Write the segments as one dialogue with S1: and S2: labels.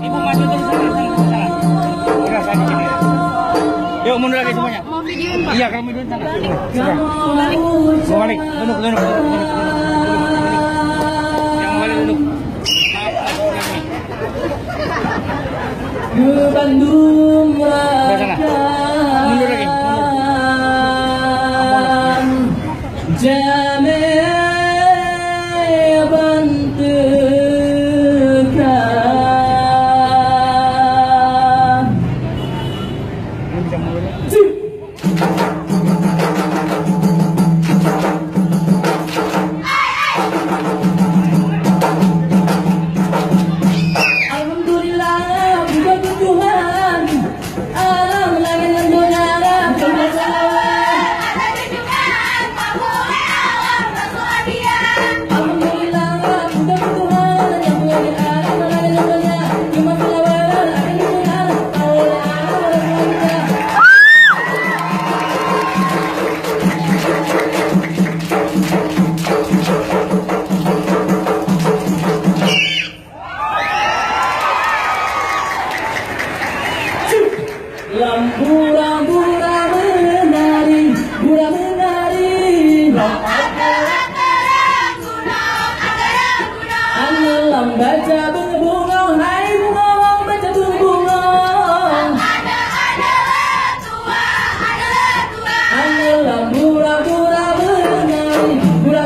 S1: Ibu maju terus sana, sana. Udah sana sini. Yuk mundur lagi semuanya.
S2: Mau videoin Pak?
S1: Iya, kamu videoin sana. Sudah. Mau balik, duduk. Yang balik duduk.
S3: Ke Bandung
S1: Udah sana. Mundur lagi.
S3: Jameh bantukan.
S1: Ini bisa mundur.
S3: Alhamdulillah, puja Tuhan. Alam langit dan dunia Alhamdulillah, puja Tuhan. Yang mulia alam langit dan dunia. Cuma selawat akan dikenal oleh alam dan dunia. Lampu-lampu menari, Alam baca berbunga, hai bunga, baca berbunga. Lampu-lampu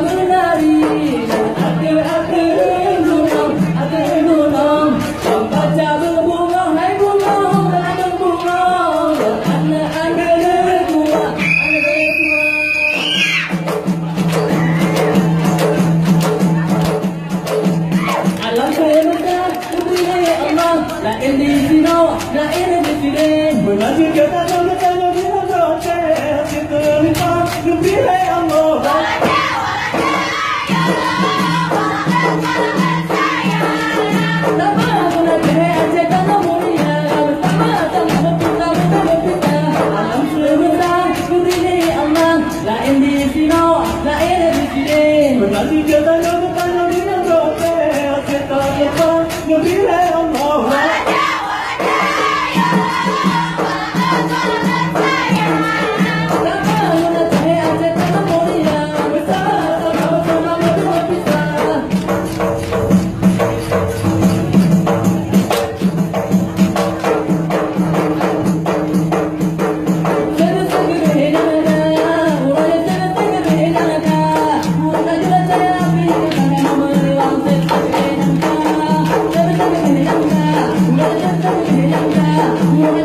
S3: menari, akhir gunung, baca berbunga, hai bunga, baca berbunga. Alam sebentar, kuberi Allah, la ini sino, la ini di sini. Mengaji kita kalau kita doa, kita minta kuberi Allah. Nama guna kene aja kalau mulia, bersama sama kita. Alam sebentar, kuberi Allah, la ini sino, la ini di sini. Mengaji kita kalau kita doa, kita minta kuberi Allah. Thank you.